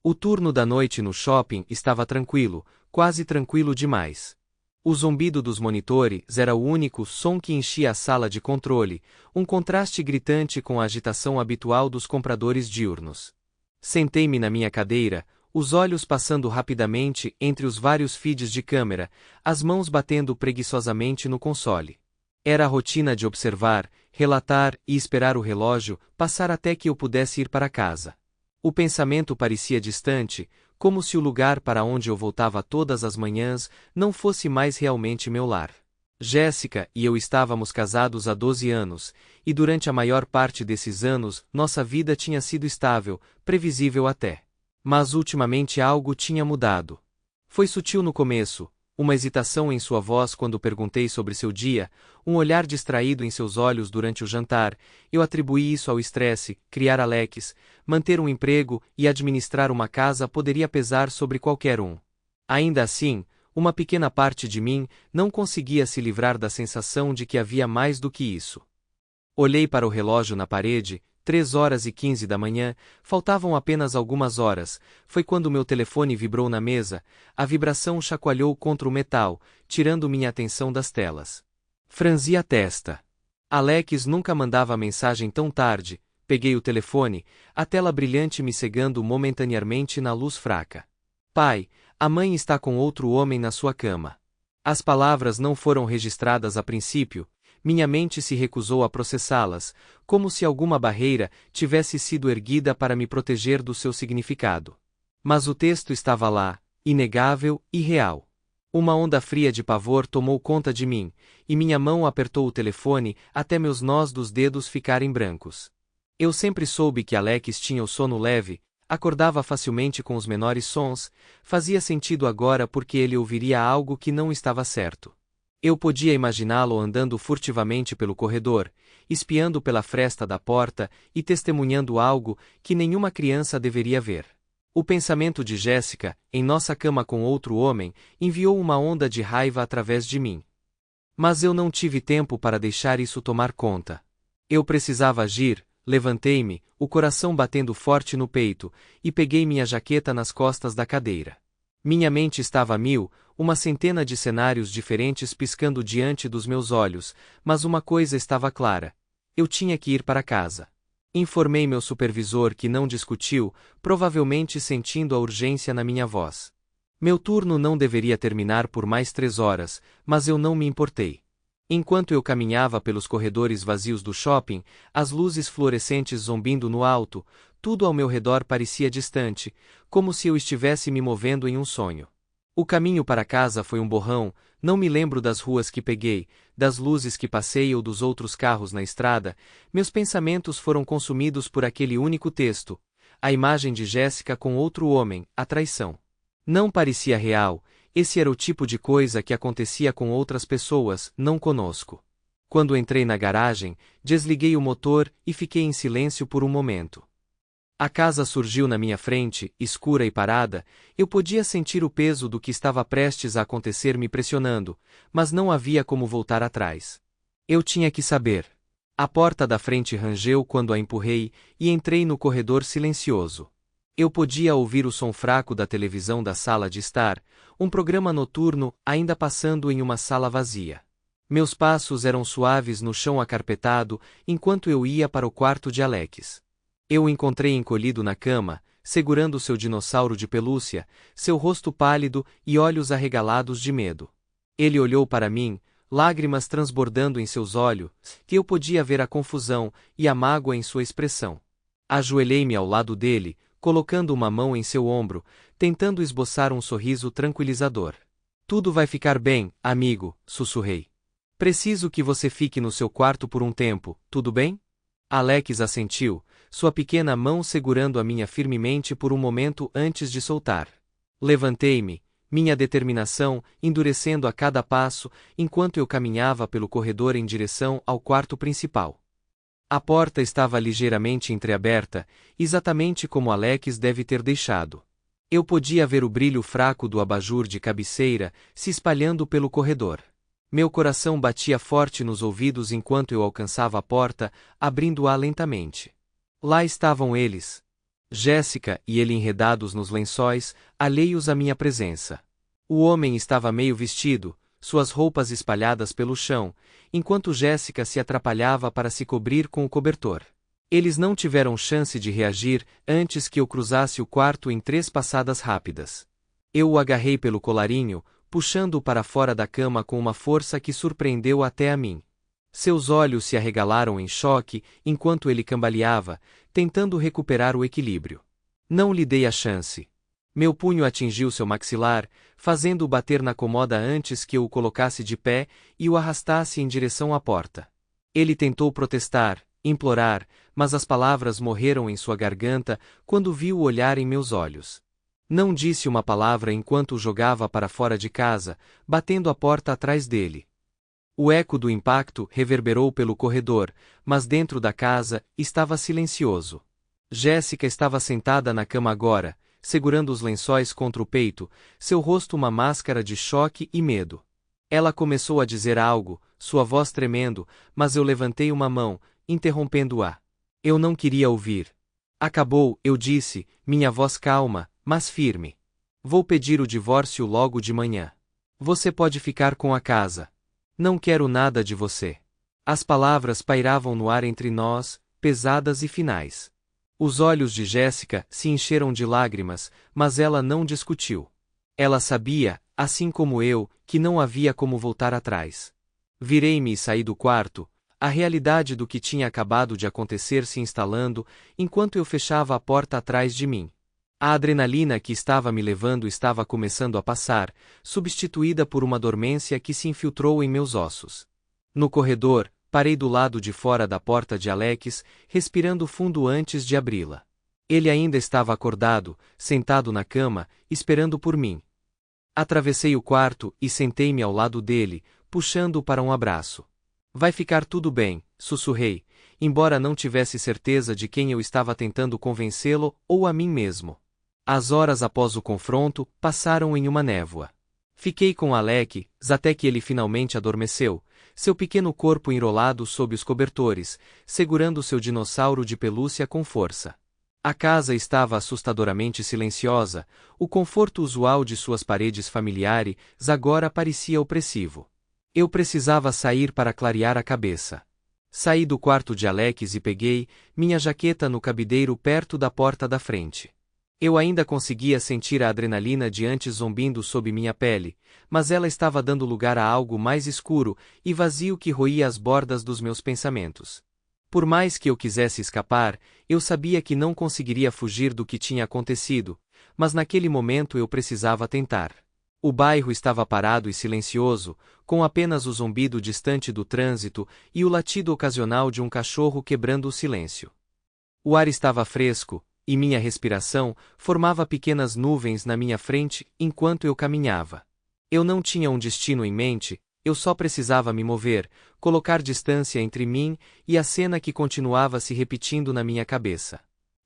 O turno da noite no shopping estava tranquilo, quase tranquilo demais. O zumbido dos monitores era o único som que enchia a sala de controle, um contraste gritante com a agitação habitual dos compradores diurnos. Sentei-me na minha cadeira, os olhos passando rapidamente entre os vários feeds de câmera, as mãos batendo preguiçosamente no console. Era a rotina de observar, relatar e esperar o relógio passar até que eu pudesse ir para casa. O pensamento parecia distante, como se o lugar para onde eu voltava todas as manhãs não fosse mais realmente meu lar. Jéssica e eu estávamos casados há 12 anos, e durante a maior parte desses anos nossa vida tinha sido estável, previsível até. Mas ultimamente algo tinha mudado. Foi sutil no começo, uma hesitação em sua voz quando perguntei sobre seu dia, um olhar distraído em seus olhos durante o jantar. Eu atribuí isso ao estresse. Criar Alex, manter um emprego e administrar uma casa poderia pesar sobre qualquer um. Ainda assim, uma pequena parte de mim não conseguia se livrar da sensação de que havia mais do que isso. Olhei para o relógio na parede, 3h15 da manhã, faltavam apenas algumas horas. Foi quando meu telefone vibrou na mesa, a vibração chacoalhou contra o metal, tirando minha atenção das telas. Franzi a testa. Alex nunca mandava mensagem tão tarde. Peguei o telefone, a tela brilhante me cegando momentaneamente na luz fraca. Pai, a mãe está com outro homem na sua cama. As palavras não foram registradas a princípio. Minha mente se recusou a processá-las, como se alguma barreira tivesse sido erguida para me proteger do seu significado. Mas o texto estava lá, inegável e real. Uma onda fria de pavor tomou conta de mim, e minha mão apertou o telefone até meus nós dos dedos ficarem brancos. Eu sempre soube que Alex tinha o sono leve, acordava facilmente com os menores sons. Fazia sentido agora porque ele ouviria algo que não estava certo. Eu podia imaginá-lo andando furtivamente pelo corredor, espiando pela fresta da porta e testemunhando algo que nenhuma criança deveria ver. O pensamento de Jéssica, em nossa cama com outro homem, enviou uma onda de raiva através de mim. Mas eu não tive tempo para deixar isso tomar conta. Eu precisava agir. Levantei-me, o coração batendo forte no peito, e peguei minha jaqueta nas costas da cadeira. Minha mente estava a mil, uma centena de cenários diferentes piscando diante dos meus olhos, mas uma coisa estava clara. Eu tinha que ir para casa. Informei meu supervisor que não discutiu, provavelmente sentindo a urgência na minha voz. Meu turno não deveria terminar por mais 3 horas, mas eu não me importei. Enquanto eu caminhava pelos corredores vazios do shopping, as luzes fluorescentes zombindo no alto, tudo ao meu redor parecia distante, como se eu estivesse me movendo em um sonho. O caminho para casa foi um borrão, não me lembro das ruas que peguei, das luzes que passei ou dos outros carros na estrada. Meus pensamentos foram consumidos por aquele único texto, a imagem de Jéssica com outro homem, a traição. Não parecia real, esse era o tipo de coisa que acontecia com outras pessoas, não conosco. Quando entrei na garagem, desliguei o motor e fiquei em silêncio por um momento. A casa surgiu na minha frente, escura e parada. Eu podia sentir o peso do que estava prestes a acontecer me pressionando, mas não havia como voltar atrás. Eu tinha que saber. A porta da frente rangeu quando a empurrei, e entrei no corredor silencioso. Eu podia ouvir o som fraco da televisão da sala de estar, um programa noturno ainda passando em uma sala vazia. Meus passos eram suaves no chão acarpetado enquanto eu ia para o quarto de Alex. Eu o encontrei encolhido na cama, segurando seu dinossauro de pelúcia, seu rosto pálido e olhos arregalados de medo. Ele olhou para mim, lágrimas transbordando em seus olhos, que eu podia ver a confusão e a mágoa em sua expressão. Ajoelhei-me ao lado dele, colocando uma mão em seu ombro, tentando esboçar um sorriso tranquilizador. Tudo vai ficar bem, amigo, sussurrei. Preciso que você fique no seu quarto por um tempo, tudo bem? Alex assentiu, sua pequena mão segurando a minha firmemente por um momento antes de soltar. Levantei-me, minha determinação endurecendo a cada passo enquanto eu caminhava pelo corredor em direção ao quarto principal. A porta estava ligeiramente entreaberta, exatamente como Alex deve ter deixado. Eu podia ver o brilho fraco do abajur de cabeceira se espalhando pelo corredor. Meu coração batia forte nos ouvidos enquanto eu alcançava a porta, abrindo-a lentamente. Lá estavam eles. Jéssica e ele enredados nos lençóis, alheios à minha presença. O homem estava meio vestido, suas roupas espalhadas pelo chão, enquanto Jéssica se atrapalhava para se cobrir com o cobertor. Eles não tiveram chance de reagir antes que eu cruzasse o quarto em 3 passadas rápidas. Eu o agarrei pelo colarinho, puxando-o para fora da cama com uma força que surpreendeu até a mim. Seus olhos se arregalaram em choque enquanto ele cambaleava, tentando recuperar o equilíbrio. Não lhe dei a chance. Meu punho atingiu seu maxilar, fazendo-o bater na comoda antes que eu o colocasse de pé e o arrastasse em direção à porta. Ele tentou protestar, implorar, mas as palavras morreram em sua garganta quando viu o olhar em meus olhos. Não disse uma palavra enquanto o jogava para fora de casa, batendo a porta atrás dele. O eco do impacto reverberou pelo corredor, mas dentro da casa estava silencioso. Jéssica estava sentada na cama agora, segurando os lençóis contra o peito, seu rosto uma máscara de choque e medo. Ela começou a dizer algo, sua voz tremendo, mas eu levantei uma mão, interrompendo-a. Eu não queria ouvir. Acabou, eu disse, minha voz calma, mas firme. Vou pedir o divórcio logo de manhã. Você pode ficar com a casa. Não quero nada de você. As palavras pairavam no ar entre nós, pesadas e finais. Os olhos de Jéssica se encheram de lágrimas, mas ela não discutiu. Ela sabia, assim como eu, que não havia como voltar atrás. Virei-me e saí do quarto, a realidade do que tinha acabado de acontecer se instalando, enquanto eu fechava a porta atrás de mim. A adrenalina que estava me levando estava começando a passar, substituída por uma dormência que se infiltrou em meus ossos. No corredor, parei do lado de fora da porta de Alex, respirando fundo antes de abri-la. Ele ainda estava acordado, sentado na cama, esperando por mim. Atravessei o quarto e sentei-me ao lado dele, puxando-o para um abraço. Vai ficar tudo bem, sussurrei, embora não tivesse certeza de quem eu estava tentando convencê-lo ou a mim mesmo. As horas após o confronto passaram em uma névoa. Fiquei com Alex até que ele finalmente adormeceu, seu pequeno corpo enrolado sob os cobertores, segurando seu dinossauro de pelúcia com força. A casa estava assustadoramente silenciosa, o conforto usual de suas paredes familiares agora parecia opressivo. Eu precisava sair para clarear a cabeça. Saí do quarto de Alex e peguei minha jaqueta no cabideiro perto da porta da frente. Eu ainda conseguia sentir a adrenalina de antes zombindo sob minha pele, mas ela estava dando lugar a algo mais escuro e vazio que roía as bordas dos meus pensamentos. Por mais que eu quisesse escapar, eu sabia que não conseguiria fugir do que tinha acontecido, mas naquele momento eu precisava tentar. O bairro estava parado e silencioso, com apenas o zumbido distante do trânsito e o latido ocasional de um cachorro quebrando o silêncio. O ar estava fresco, e minha respiração formava pequenas nuvens na minha frente enquanto eu caminhava. Eu não tinha um destino em mente, eu só precisava me mover, colocar distância entre mim e a cena que continuava se repetindo na minha cabeça.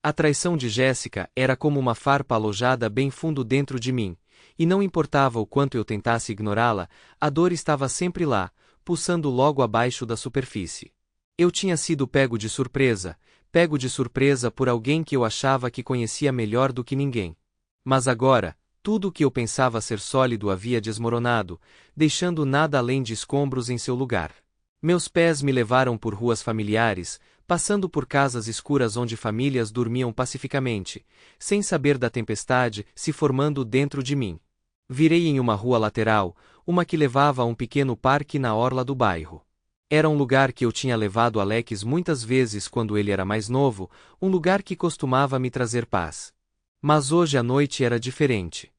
A traição de Jéssica era como uma farpa alojada bem fundo dentro de mim, e não importava o quanto eu tentasse ignorá-la, a dor estava sempre lá, pulsando logo abaixo da superfície. Eu tinha sido pego de surpresa por alguém que eu achava que conhecia melhor do que ninguém. Mas agora, tudo o que eu pensava ser sólido havia desmoronado, deixando nada além de escombros em seu lugar. Meus pés me levaram por ruas familiares, passando por casas escuras onde famílias dormiam pacificamente, sem saber da tempestade se formando dentro de mim. Virei em uma rua lateral, uma que levava a um pequeno parque na orla do bairro. Era um lugar que eu tinha levado Alex muitas vezes quando ele era mais novo, um lugar que costumava me trazer paz. Mas hoje a noite era diferente.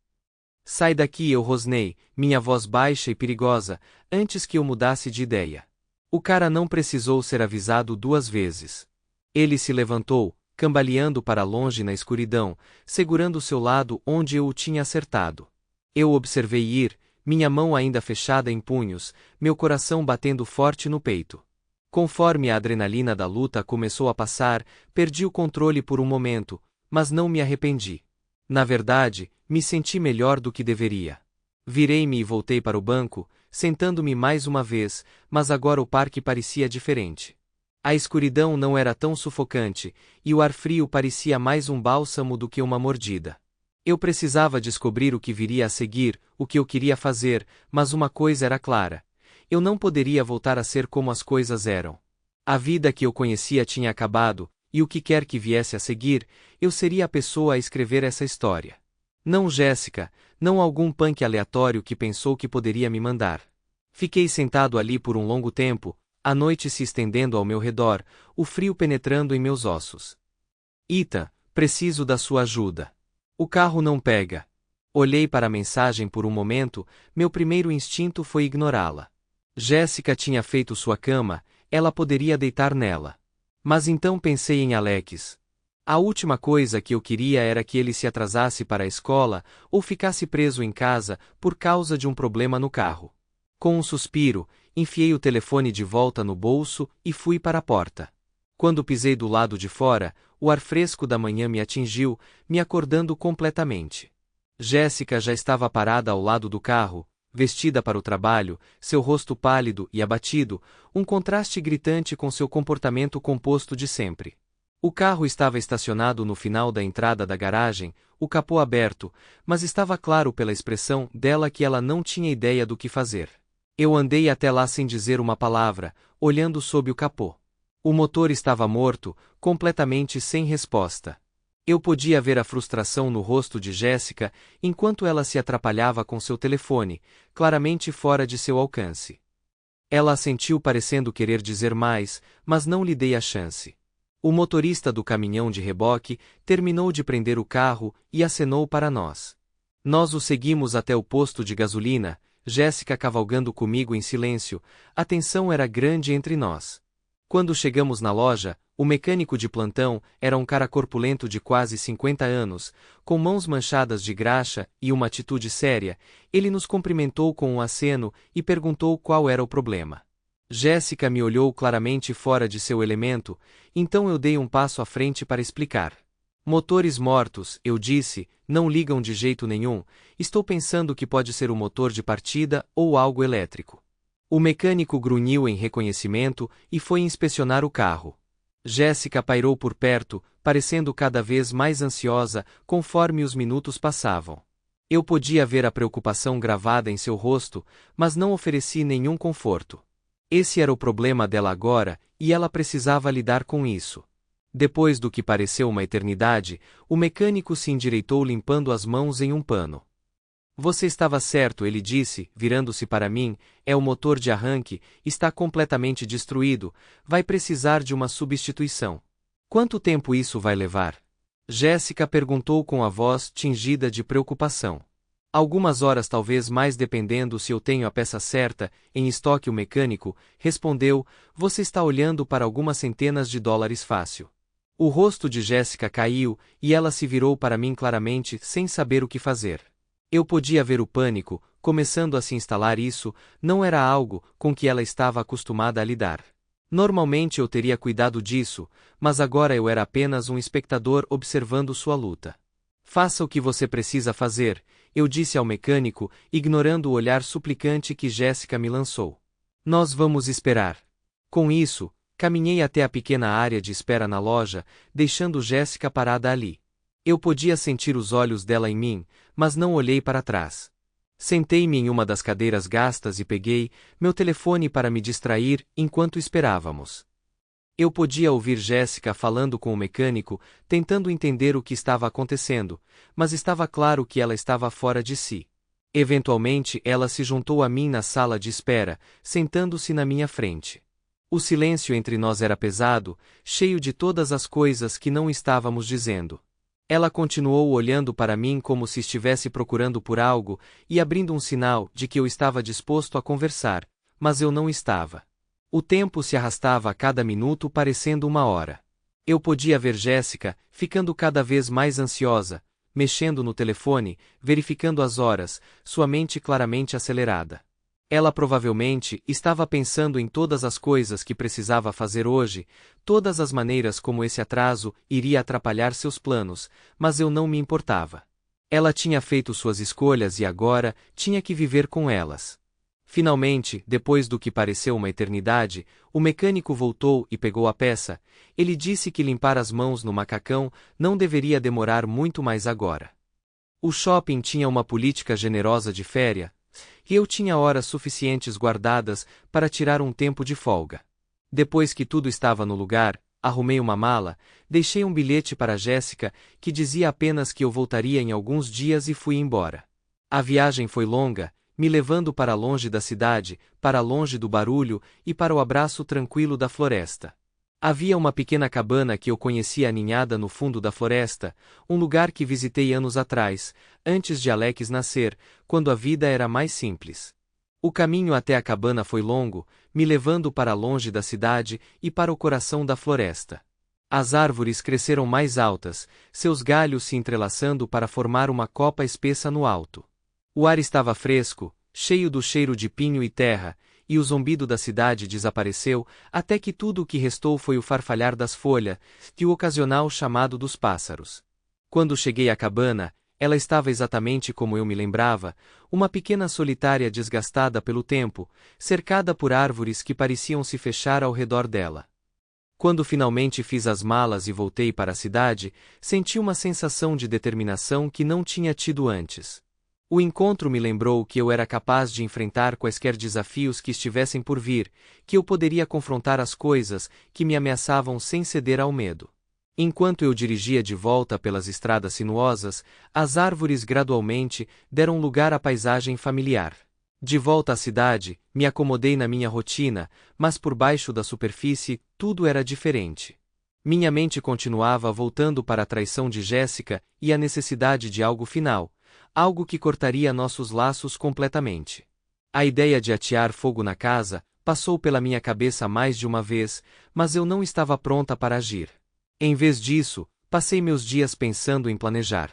Sai daqui, eu rosnei, minha voz baixa e perigosa, antes que eu mudasse de ideia. O cara não precisou ser avisado 2 vezes. Ele se levantou, cambaleando para longe na escuridão, segurando seu lado onde eu o tinha acertado. Eu o observei ir, minha mão ainda fechada em punhos, meu coração batendo forte no peito. Conforme a adrenalina da luta começou a passar, perdi o controle por um momento, mas não me arrependi. Na verdade, me senti melhor do que deveria. Virei-me e voltei para o banco, sentando-me mais uma vez, mas agora o parque parecia diferente. A escuridão não era tão sufocante, e o ar frio parecia mais um bálsamo do que uma mordida. Eu precisava descobrir o que viria a seguir, o que eu queria fazer, mas uma coisa era clara. Eu não poderia voltar a ser como as coisas eram. A vida que eu conhecia tinha acabado, e o que quer que viesse a seguir, eu seria a pessoa a escrever essa história. Não Jéssica, não algum punk aleatório que pensou que poderia me mandar. Fiquei sentado ali por um longo tempo, a noite se estendendo ao meu redor, o frio penetrando em meus ossos. Ethan, preciso da sua ajuda. O carro não pega. Olhei para a mensagem por um momento, meu primeiro instinto foi ignorá-la. Jéssica tinha feito sua cama, ela poderia deitar nela. Mas então pensei em Alex. A última coisa que eu queria era que ele se atrasasse para a escola ou ficasse preso em casa por causa de um problema no carro. Com um suspiro, enfiei o telefone de volta no bolso e fui para a porta. Quando pisei do lado de fora, o ar fresco da manhã me atingiu, me acordando completamente. Jéssica já estava parada ao lado do carro, vestida para o trabalho, seu rosto pálido e abatido, um contraste gritante com seu comportamento composto de sempre. O carro estava estacionado no final da entrada da garagem, o capô aberto, mas estava claro pela expressão dela que ela não tinha ideia do que fazer. Eu andei até lá sem dizer uma palavra, olhando sob o capô. O motor estava morto, completamente sem resposta. Eu podia ver a frustração no rosto de Jéssica enquanto ela se atrapalhava com seu telefone, claramente fora de seu alcance. Ela assentiu parecendo querer dizer mais, mas não lhe dei a chance. O motorista do caminhão de reboque terminou de prender o carro e acenou para nós. Nós o seguimos até o posto de gasolina, Jéssica cavalgando comigo em silêncio, a tensão era grande entre nós. Quando chegamos na loja, o mecânico de plantão era um cara corpulento de quase 50 anos, com mãos manchadas de graxa e uma atitude séria. Ele nos cumprimentou com um aceno e perguntou qual era o problema. Jéssica me olhou claramente fora de seu elemento, então eu dei um passo à frente para explicar. Motores mortos, eu disse, não ligam de jeito nenhum, estou pensando que pode ser o motor de partida ou algo elétrico. O mecânico grunhiu em reconhecimento e foi inspecionar o carro. Jéssica pairou por perto, parecendo cada vez mais ansiosa conforme os minutos passavam. Eu podia ver a preocupação gravada em seu rosto, mas não ofereci nenhum conforto. Esse era o problema dela agora, e ela precisava lidar com isso. Depois do que pareceu uma eternidade, o mecânico se endireitou limpando as mãos em um pano. Você estava certo, ele disse, virando-se para mim, é o motor de arranque, está completamente destruído, vai precisar de uma substituição. Quanto tempo isso vai levar? Jéssica perguntou com a voz tingida de preocupação. Algumas horas, talvez mais, dependendo se eu tenho a peça certa, em estoque. O mecânico respondeu, você está olhando para algumas centenas de dólares fácil. O rosto de Jéssica caiu, e ela se virou para mim claramente, sem saber o que fazer. Eu podia ver o pânico, começando a se instalar. Isso não era algo com que ela estava acostumada a lidar. Normalmente eu teria cuidado disso, mas agora eu era apenas um espectador observando sua luta. Faça o que você precisa fazer, eu disse ao mecânico, ignorando o olhar suplicante que Jéssica me lançou. Nós vamos esperar. Com isso, caminhei até a pequena área de espera na loja, deixando Jéssica parada ali. Eu podia sentir os olhos dela em mim, mas não olhei para trás. Sentei-me em uma das cadeiras gastas e peguei meu telefone para me distrair enquanto esperávamos. Eu podia ouvir Jéssica falando com o mecânico, tentando entender o que estava acontecendo, mas estava claro que ela estava fora de si. Eventualmente ela se juntou a mim na sala de espera, sentando-se na minha frente. O silêncio entre nós era pesado, cheio de todas as coisas que não estávamos dizendo. Ela continuou olhando para mim como se estivesse procurando por algo e abrindo um sinal de que eu estava disposto a conversar, mas eu não estava. O tempo se arrastava a cada minuto, parecendo uma hora. Eu podia ver Jéssica, ficando cada vez mais ansiosa, mexendo no telefone, verificando as horas, sua mente claramente acelerada. Ela provavelmente estava pensando em todas as coisas que precisava fazer hoje, todas as maneiras como esse atraso iria atrapalhar seus planos, mas eu não me importava. Ela tinha feito suas escolhas e agora tinha que viver com elas. Finalmente, depois do que pareceu uma eternidade, o mecânico voltou e pegou a peça. Ele disse que limpar as mãos no macacão não deveria demorar muito mais agora. O shopping tinha uma política generosa de férias, e eu tinha horas suficientes guardadas para tirar um tempo de folga. Depois que tudo estava no lugar, arrumei uma mala, deixei um bilhete para Jéssica, que dizia apenas que eu voltaria em alguns dias e fui embora. A viagem foi longa, me levando para longe da cidade, para longe do barulho e para o abraço tranquilo da floresta. Havia uma pequena cabana que eu conhecia aninhada no fundo da floresta, um lugar que visitei anos atrás, antes de Alex nascer, quando a vida era mais simples. O caminho até a cabana foi longo, me levando para longe da cidade e para o coração da floresta. As árvores cresceram mais altas, seus galhos se entrelaçando para formar uma copa espessa no alto. O ar estava fresco, cheio do cheiro de pinho e terra, e o zumbido da cidade desapareceu, até que tudo o que restou foi o farfalhar das folhas e o ocasional chamado dos pássaros. Quando cheguei à cabana, ela estava exatamente como eu me lembrava, uma pequena solitária desgastada pelo tempo, cercada por árvores que pareciam se fechar ao redor dela. Quando finalmente fiz as malas e voltei para a cidade, senti uma sensação de determinação que não tinha tido antes. O encontro me lembrou que eu era capaz de enfrentar quaisquer desafios que estivessem por vir, que eu poderia confrontar as coisas que me ameaçavam sem ceder ao medo. Enquanto eu dirigia de volta pelas estradas sinuosas, as árvores gradualmente deram lugar à paisagem familiar. De volta à cidade, me acomodei na minha rotina, mas por baixo da superfície, tudo era diferente. Minha mente continuava voltando para a traição de Jéssica e a necessidade de algo final. Algo que cortaria nossos laços completamente. A ideia de atear fogo na casa passou pela minha cabeça mais de uma vez, mas eu não estava pronta para agir. Em vez disso, passei meus dias pensando em planejar.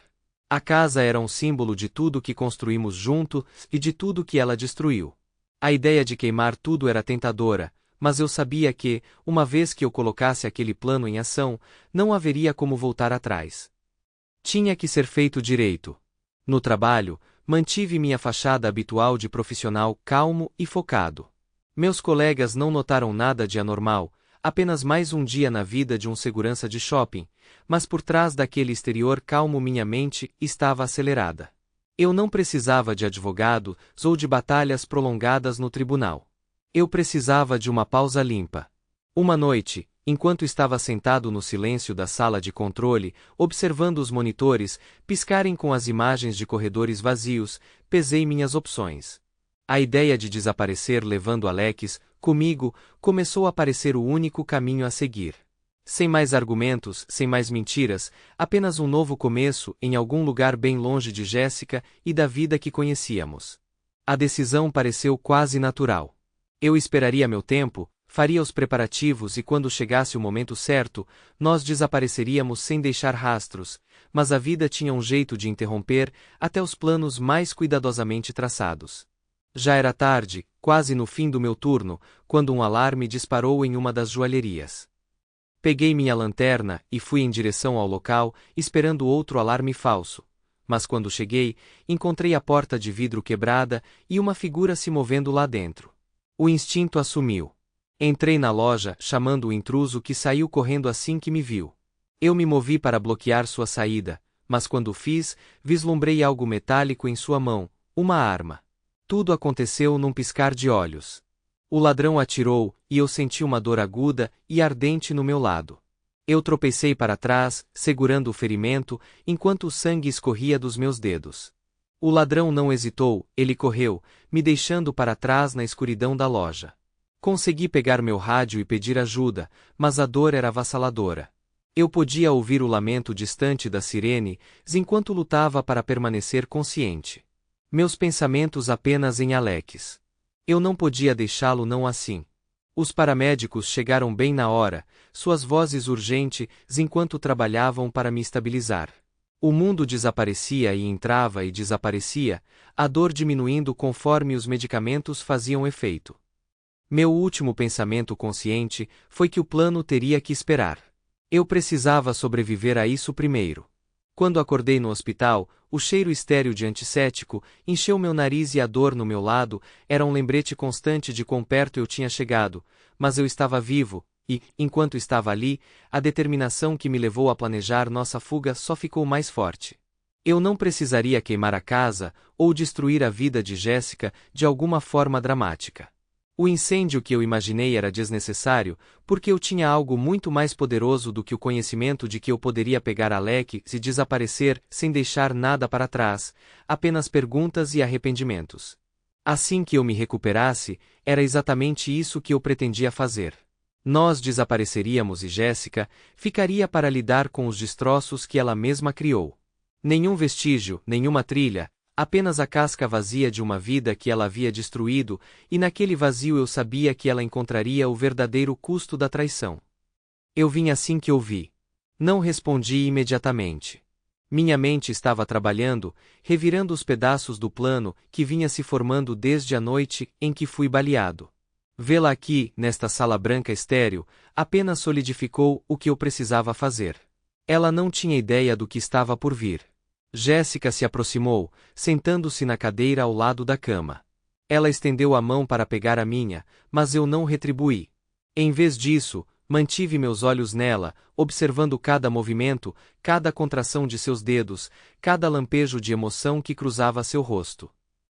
A casa era um símbolo de tudo que construímos junto e de tudo que ela destruiu. A ideia de queimar tudo era tentadora, mas eu sabia que, uma vez que eu colocasse aquele plano em ação, não haveria como voltar atrás. Tinha que ser feito direito. No trabalho, mantive minha fachada habitual de profissional calmo e focado. Meus colegas não notaram nada de anormal, apenas mais um dia na vida de um segurança de shopping, mas por trás daquele exterior calmo minha mente estava acelerada. Eu não precisava de advogados ou de batalhas prolongadas no tribunal. Eu precisava de uma pausa limpa. Uma noite, enquanto estava sentado no silêncio da sala de controle, observando os monitores piscarem com as imagens de corredores vazios, pesei minhas opções. A ideia de desaparecer levando Alex comigo começou a parecer o único caminho a seguir. Sem mais argumentos, sem mais mentiras, apenas um novo começo em algum lugar bem longe de Jéssica e da vida que conhecíamos. A decisão pareceu quase natural. Eu esperaria meu tempo, faria os preparativos e quando chegasse o momento certo, nós desapareceríamos sem deixar rastros, mas a vida tinha um jeito de interromper até os planos mais cuidadosamente traçados. Já era tarde, quase no fim do meu turno, quando um alarme disparou em uma das joalherias. Peguei minha lanterna e fui em direção ao local, esperando outro alarme falso. Mas quando cheguei, encontrei a porta de vidro quebrada e uma figura se movendo lá dentro. O instinto assumiu. Entrei na loja, chamando o intruso que saiu correndo assim que me viu. Eu me movi para bloquear sua saída, mas quando o fiz, vislumbrei algo metálico em sua mão, uma arma. Tudo aconteceu num piscar de olhos. O ladrão atirou, e eu senti uma dor aguda e ardente no meu lado. Eu tropecei para trás, segurando o ferimento, enquanto o sangue escorria dos meus dedos. O ladrão não hesitou, ele correu, me deixando para trás na escuridão da loja. Consegui pegar meu rádio e pedir ajuda, mas a dor era avassaladora. Eu podia ouvir o lamento distante da sirene, enquanto lutava para permanecer consciente. Meus pensamentos apenas em Alex. Eu não podia deixá-lo não assim. Os paramédicos chegaram bem na hora, suas vozes urgentes enquanto trabalhavam para me estabilizar. O mundo desaparecia e entrava e desaparecia, a dor diminuindo conforme os medicamentos faziam efeito. Meu último pensamento consciente foi que o plano teria que esperar. Eu precisava sobreviver a isso primeiro. Quando acordei no hospital, o cheiro estéril de antisséptico, encheu meu nariz e a dor no meu lado era um lembrete constante de quão perto eu tinha chegado, mas eu estava vivo, e, enquanto estava ali, a determinação que me levou a planejar nossa fuga só ficou mais forte. Eu não precisaria queimar a casa ou destruir a vida de Jéssica de alguma forma dramática. O incêndio que eu imaginei era desnecessário, porque eu tinha algo muito mais poderoso do que o conhecimento de que eu poderia pegar Alex e desaparecer sem deixar nada para trás, apenas perguntas e arrependimentos. Assim que eu me recuperasse, era exatamente isso que eu pretendia fazer. Nós desapareceríamos e Jéssica ficaria para lidar com os destroços que ela mesma criou. Nenhum vestígio, nenhuma trilha, apenas a casca vazia de uma vida que ela havia destruído, e naquele vazio eu sabia que ela encontraria o verdadeiro custo da traição. Eu vim assim que ouvi. Não respondi imediatamente. Minha mente estava trabalhando, revirando os pedaços do plano que vinha se formando desde a noite em que fui baleado. Vê-la aqui, nesta sala branca estéril, apenas solidificou o que eu precisava fazer. Ela não tinha ideia do que estava por vir. Jéssica se aproximou, sentando-se na cadeira ao lado da cama. Ela estendeu a mão para pegar a minha, mas eu não retribuí. Em vez disso, mantive meus olhos nela, observando cada movimento, cada contração de seus dedos, cada lampejo de emoção que cruzava seu rosto.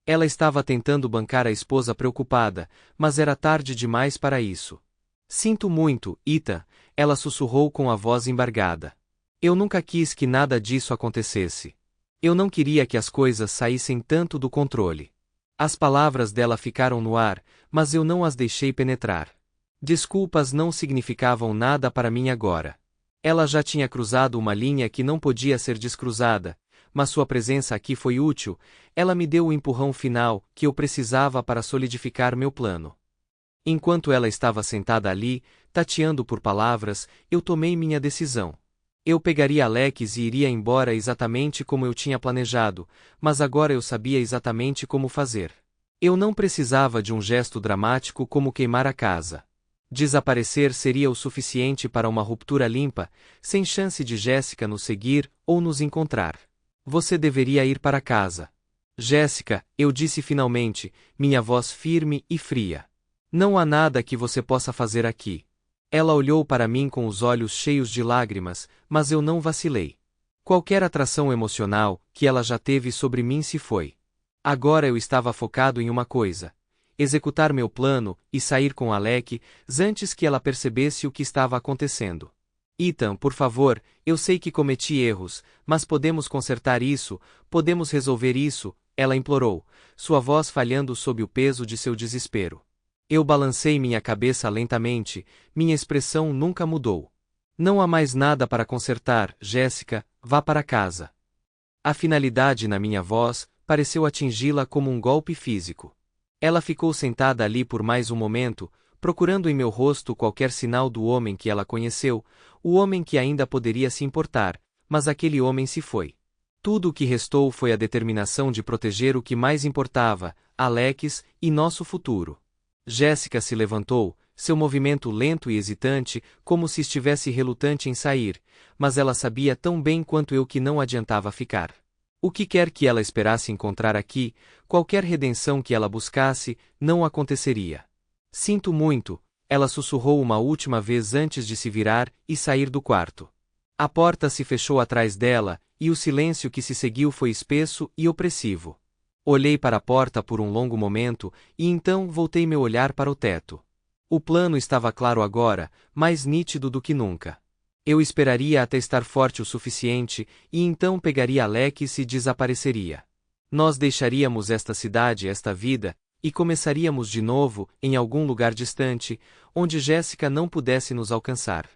Ela estava tentando bancar a esposa preocupada, mas era tarde demais para isso. Sinto muito, Ita, ela sussurrou com a voz embargada. Eu nunca quis que nada disso acontecesse. Eu não queria que as coisas saíssem tanto do controle. As palavras dela ficaram no ar, mas eu não as deixei penetrar. Desculpas não significavam nada para mim agora. Ela já tinha cruzado uma linha que não podia ser descruzada, mas sua presença aqui foi útil, ela me deu o empurrão final que eu precisava para solidificar meu plano. Enquanto ela estava sentada ali, tateando por palavras, eu tomei minha decisão. Eu pegaria Alex e iria embora exatamente como eu tinha planejado, mas agora eu sabia exatamente como fazer. Eu não precisava de um gesto dramático como queimar a casa. Desaparecer seria o suficiente para uma ruptura limpa, sem chance de Jéssica nos seguir ou nos encontrar. Você deveria ir para casa. Jéssica, eu disse finalmente, minha voz firme e fria. Não há nada que você possa fazer aqui. Ela olhou para mim com os olhos cheios de lágrimas, mas eu não vacilei. Qualquer atração emocional que ela já teve sobre mim se foi. Agora eu estava focado em uma coisa: executar meu plano e sair com Alex antes que ela percebesse o que estava acontecendo. Ethan, por favor, eu sei que cometi erros, mas podemos consertar isso, podemos resolver isso, ela implorou, sua voz falhando sob o peso de seu desespero. Eu balancei minha cabeça lentamente, minha expressão nunca mudou. Não há mais nada para consertar, Jéssica, vá para casa. A finalidade na minha voz pareceu atingi-la como um golpe físico. Ela ficou sentada ali por mais um momento, procurando em meu rosto qualquer sinal do homem que ela conheceu, o homem que ainda poderia se importar, mas aquele homem se foi. Tudo o que restou foi a determinação de proteger o que mais importava, Alex e nosso futuro. Jéssica se levantou, seu movimento lento e hesitante, como se estivesse relutante em sair, mas ela sabia tão bem quanto eu que não adiantava ficar. O que quer que ela esperasse encontrar aqui, qualquer redenção que ela buscasse, não aconteceria. Sinto muito, ela sussurrou uma última vez antes de se virar e sair do quarto. A porta se fechou atrás dela, e o silêncio que se seguiu foi espesso e opressivo. Olhei para a porta por um longo momento, e então voltei meu olhar para o teto. O plano estava claro agora, mais nítido do que nunca. Eu esperaria até estar forte o suficiente, e então pegaria Alex e desapareceria. Nós deixaríamos esta cidade, esta vida, e começaríamos de novo, em algum lugar distante, onde Jéssica não pudesse nos alcançar.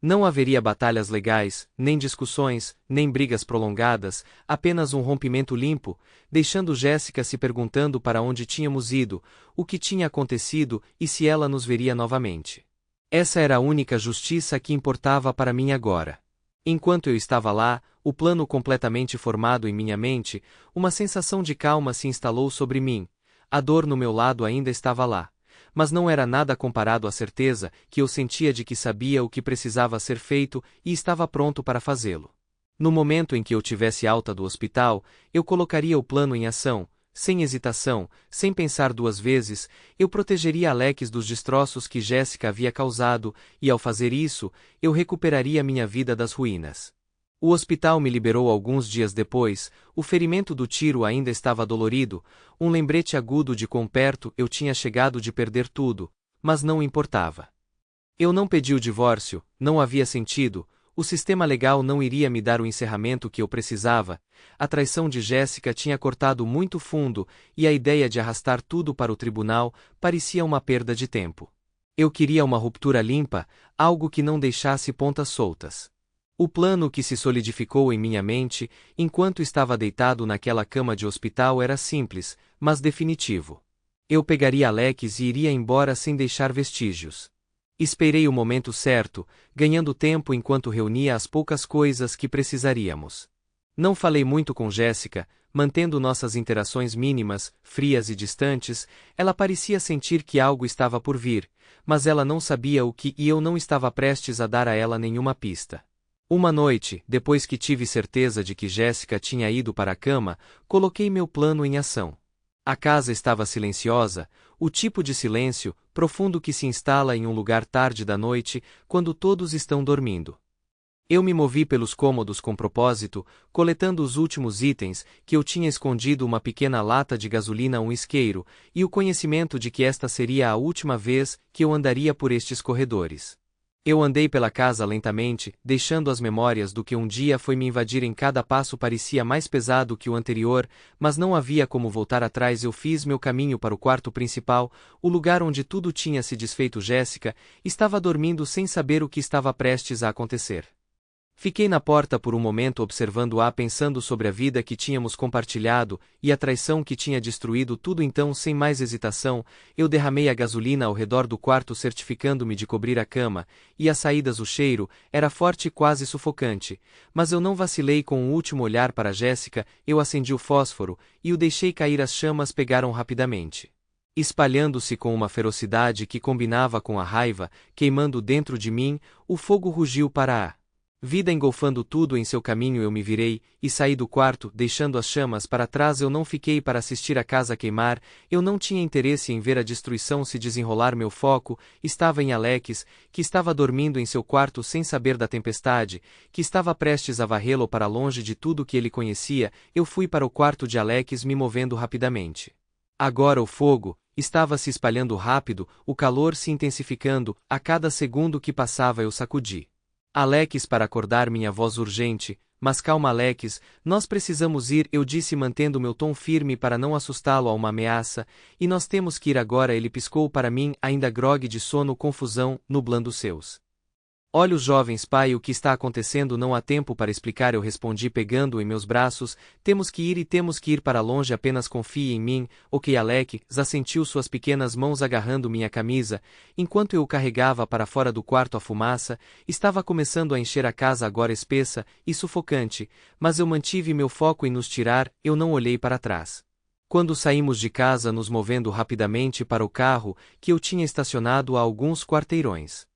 Não haveria batalhas legais, nem discussões, nem brigas prolongadas, apenas um rompimento limpo, deixando Jéssica se perguntando para onde tínhamos ido, o que tinha acontecido e se ela nos veria novamente. Essa era a única justiça que importava para mim agora. Enquanto eu estava lá, o plano completamente formado em minha mente, uma sensação de calma se instalou sobre mim. A dor no meu lado ainda estava lá. Mas não era nada comparado à certeza que eu sentia de que sabia o que precisava ser feito e estava pronto para fazê-lo. No momento em que eu tivesse alta do hospital, eu colocaria o plano em ação, sem hesitação, sem pensar duas vezes, eu protegeria Alex dos destroços que Jéssica havia causado, e ao fazer isso, eu recuperaria minha vida das ruínas. O hospital me liberou alguns dias depois, o ferimento do tiro ainda estava dolorido, um lembrete agudo de quão perto eu tinha chegado de perder tudo, mas não importava. Eu não pedi o divórcio, não havia sentido, o sistema legal não iria me dar o encerramento que eu precisava, a traição de Jéssica tinha cortado muito fundo e a ideia de arrastar tudo para o tribunal parecia uma perda de tempo. Eu queria uma ruptura limpa, algo que não deixasse pontas soltas. O plano que se solidificou em minha mente, enquanto estava deitado naquela cama de hospital era simples, mas definitivo. Eu pegaria Alex e iria embora sem deixar vestígios. Esperei o momento certo, ganhando tempo enquanto reunia as poucas coisas que precisaríamos. Não falei muito com Jéssica, mantendo nossas interações mínimas, frias e distantes, ela parecia sentir que algo estava por vir, mas ela não sabia o que e eu não estava prestes a dar a ela nenhuma pista. Uma noite, depois que tive certeza de que Jéssica tinha ido para a cama, coloquei meu plano em ação. A casa estava silenciosa, o tipo de silêncio profundo que se instala em um lugar tarde da noite, quando todos estão dormindo. Eu me movi pelos cômodos com propósito, coletando os últimos itens, que eu tinha escondido uma pequena lata de gasolina a um isqueiro, e o conhecimento de que esta seria a última vez que eu andaria por estes corredores. Eu andei pela casa lentamente, deixando as memórias do que um dia foi me invadir em cada passo parecia mais pesado que o anterior, mas não havia como voltar atrás. Eu fiz meu caminho para o quarto principal, o lugar onde tudo tinha se desfeito. Jéssica estava dormindo sem saber o que estava prestes a acontecer. Fiquei na porta por um momento observando-a, pensando sobre a vida que tínhamos compartilhado e a traição que tinha destruído tudo. Então, sem mais hesitação, eu derramei a gasolina ao redor do quarto, certificando-me de cobrir a cama, e às saídas o cheiro era forte e quase sufocante, mas eu não vacilei. Com um último olhar para Jéssica, eu acendi o fósforo e o deixei cair. As chamas pegaram rapidamente, espalhando-se com uma ferocidade que combinava com a raiva, queimando dentro de mim. O fogo rugiu para a vida, engolfando tudo em seu caminho. Eu me virei e saí do quarto, deixando as chamas para trás. Eu não fiquei para assistir a casa queimar, eu não tinha interesse em ver a destruição se desenrolar. Meu foco estava em Alex, que estava dormindo em seu quarto sem saber da tempestade, que estava prestes a varrê-lo para longe de tudo que ele conhecia. Eu fui para o quarto de Alex, me movendo rapidamente. Agora o fogo estava se espalhando rápido, o calor se intensificando. A cada segundo que passava eu sacudi Alex para acordar. Minha voz urgente: mas calma, Alex, nós precisamos ir, eu disse, mantendo meu tom firme para não assustá-lo a uma ameaça, e nós temos que ir agora. Ele piscou para mim, ainda grogue de sono. Confusão, nublando seus olhos. Jovens, pai, o que está acontecendo? Não há tempo para explicar, eu respondi, pegando-o em meus braços. Temos que ir e temos que ir para longe, apenas confie em mim. Ok, Alex assentiu, suas pequenas mãos agarrando minha camisa, enquanto eu o carregava para fora do quarto. A fumaça estava começando a encher a casa, agora espessa e sufocante, mas eu mantive meu foco em nos tirar. Eu não olhei para trás. Quando saímos de casa, nos movendo rapidamente para o carro, que eu tinha estacionado a alguns quarteirões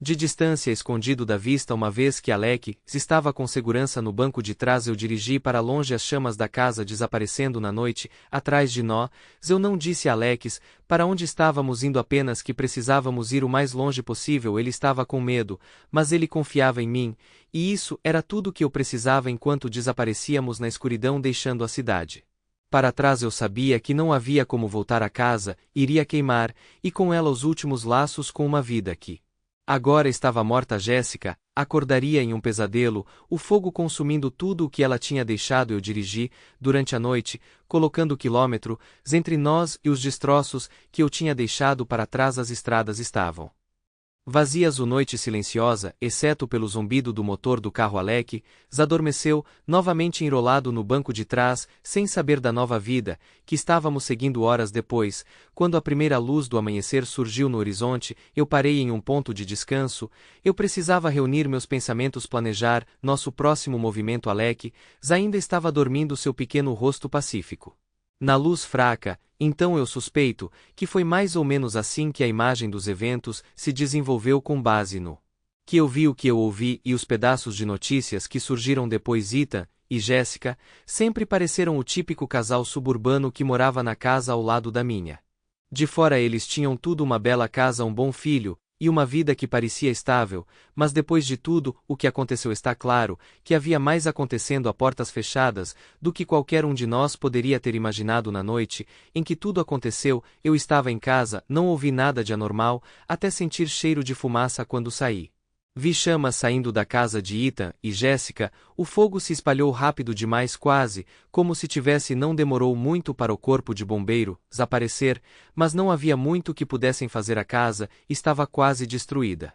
de distância, escondido da vista, uma vez que Alex estava com segurança no banco de trás, eu dirigi para longe, as chamas da casa desaparecendo na noite atrás de nós. Eu não disse a Alex para onde estávamos indo, apenas que precisávamos ir o mais longe possível. Ele estava com medo, mas ele confiava em mim, e isso era tudo que eu precisava. Enquanto desaparecíamos na escuridão, deixando a cidade para trás, eu sabia que não havia como voltar. A casa iria queimar, e com ela os últimos laços com uma vida que agora estava morta. Jéssica acordaria em um pesadelo, o fogo consumindo tudo o que ela tinha deixado. Eu dirigi durante a noite, colocando quilômetros entre nós e os destroços que eu tinha deixado para trás. As estradas estavam vazias, a noite silenciosa, exceto pelo zumbido do motor do carro. Alex adormeceu, novamente enrolado no banco de trás, sem saber da nova vida que estávamos seguindo. Horas depois, quando a primeira luz do amanhecer surgiu no horizonte, eu parei em um ponto de descanso. Eu precisava reunir meus pensamentos, planejar nosso próximo movimento. Alex ainda estava dormindo, seu pequeno rosto pacífico na luz fraca. Então eu suspeito que foi mais ou menos assim que a imagem dos eventos se desenvolveu, com base no Que eu vi o que eu ouvi e os pedaços de notícias que surgiram depois Ethan e Jessica sempre pareceram o típico casal suburbano que morava na casa ao lado da minha. De fora eles tinham tudo, uma bela casa, um bom filho, e uma vida que parecia estável, mas depois de tudo o que aconteceu está claro que havia mais acontecendo a portas fechadas do que qualquer um de nós poderia ter imaginado. Na noite em que tudo aconteceu, eu estava em casa, não ouvi nada de anormal, até sentir cheiro de fumaça quando saí. Vi chamas saindo da casa de Ethan e Jessica, o fogo se espalhou rápido demais, quase como se tivesse. Não demorou muito para o corpo de bombeiro desaparecer, mas não havia muito que pudessem fazer, a casa estava quase destruída.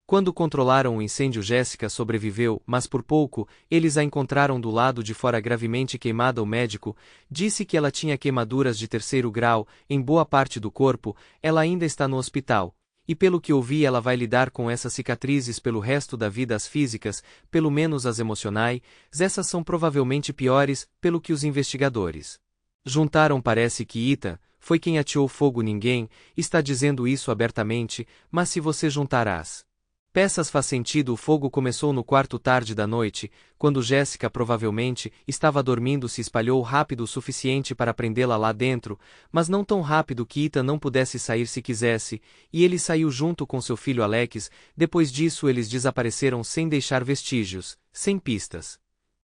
Quando controlaram o incêndio, Jessica sobreviveu, mas por pouco. Eles a encontraram do lado de fora gravemente queimada. O médico disse que ela tinha queimaduras de 3º grau em boa parte do corpo. Ela ainda está no hospital. E pelo que ouvi, ela vai lidar com essas cicatrizes pelo resto da vida. As físicas, pelo menos as emocionais, essas são provavelmente piores, pelo que os investigadores juntaram. Parece que Ethan foi quem ateou fogo. Ninguém está dizendo isso abertamente, mas se você juntar as peças faz sentido. O fogo começou no quarto tarde da noite, quando Jessica provavelmente estava dormindo. Se espalhou rápido o suficiente para prendê-la lá dentro, mas não tão rápido que Ethan não pudesse sair se quisesse, e ele saiu junto com seu filho Alex. Depois disso eles desapareceram sem deixar vestígios, sem pistas.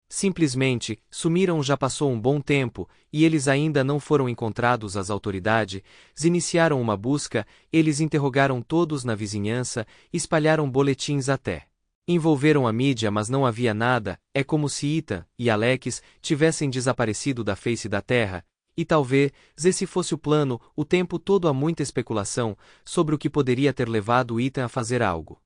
Simplesmente sumiram. Já passou um bom tempo, e eles ainda não foram encontrados. As autoridades iniciaram uma busca, eles interrogaram todos na vizinhança, espalharam boletins, até envolveram a mídia, mas não havia nada. É como se Ethan e Alex tivessem desaparecido da face da terra, e talvez esse fosse o plano. O tempo todo há muita especulação sobre o que poderia ter levado Ethan a fazer algo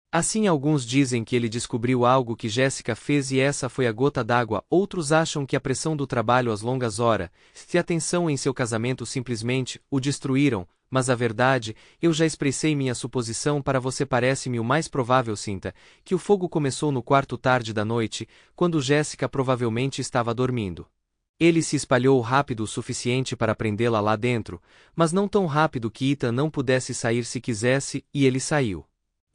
assim. Alguns dizem que ele descobriu algo que Jessica fez e essa foi a gota d'água. Outros acham que a pressão do trabalho, as longas horas e a tensão em seu casamento simplesmente o destruíram. Mas a verdade, eu já expressei minha suposição para você. Parece-me o mais provável, Sinta, que o fogo começou no quarto tarde da noite, quando Jessica provavelmente estava dormindo. Ele se espalhou rápido o suficiente para prendê-la lá dentro, mas não tão rápido que Ethan não pudesse sair se quisesse, e ele saiu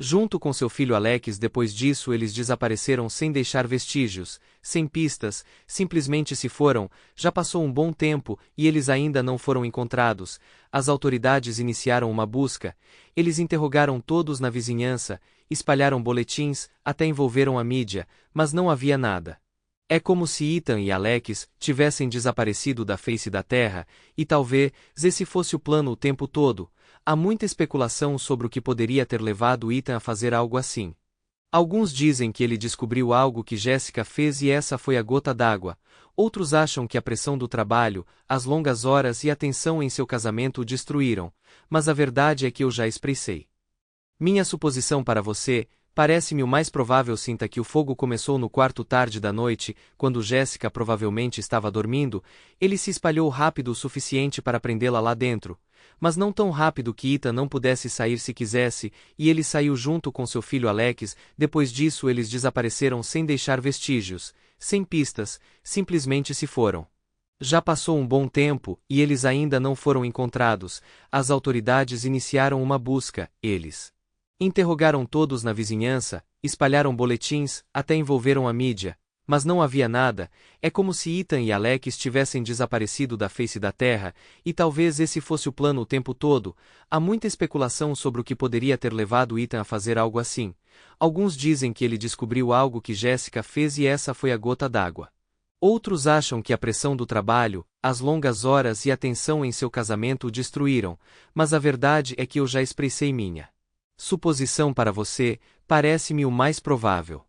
junto com seu filho Alex. Depois disso eles desapareceram sem deixar vestígios, sem pistas, simplesmente se foram. Já passou um bom tempo, e eles ainda não foram encontrados. As autoridades iniciaram uma busca, eles interrogaram todos na vizinhança, espalharam boletins, até envolveram a mídia, mas não havia nada. É como se Ethan e Alex tivessem desaparecido da face da terra, e talvez esse fosse o plano o tempo todo. Há muita especulação sobre o que poderia ter levado Ethan a fazer algo assim. Alguns dizem que ele descobriu algo que Jessica fez e essa foi a gota d'água. Outros acham que a pressão do trabalho, as longas horas e a tensão em seu casamento o destruíram. Mas a verdade é que eu já expressei minha suposição para você. Parece-me o mais provável, Sinta, que o fogo começou no quarto tarde da noite, quando Jessica provavelmente estava dormindo. Ele se espalhou rápido o suficiente para prendê-la lá dentro, mas não tão rápido que Ethan não pudesse sair se quisesse, e ele saiu junto com seu filho Alex. Depois disso eles desapareceram sem deixar vestígios, sem pistas, simplesmente se foram. Já passou um bom tempo, e eles ainda não foram encontrados. As autoridades iniciaram uma busca, eles interrogaram todos na vizinhança, espalharam boletins, até envolveram a mídia, mas não havia nada. É como se Ethan e Alex tivessem desaparecido da face da terra, e talvez esse fosse o plano o tempo todo. Há muita especulação sobre o que poderia ter levado Ethan a fazer algo assim. Alguns dizem que ele descobriu algo que Jessica fez e essa foi a gota d'água. Outros acham que a pressão do trabalho, as longas horas e a tensão em seu casamento o destruíram, mas a verdade é que eu já expressei minha suposição para você. Parece-me o mais provável.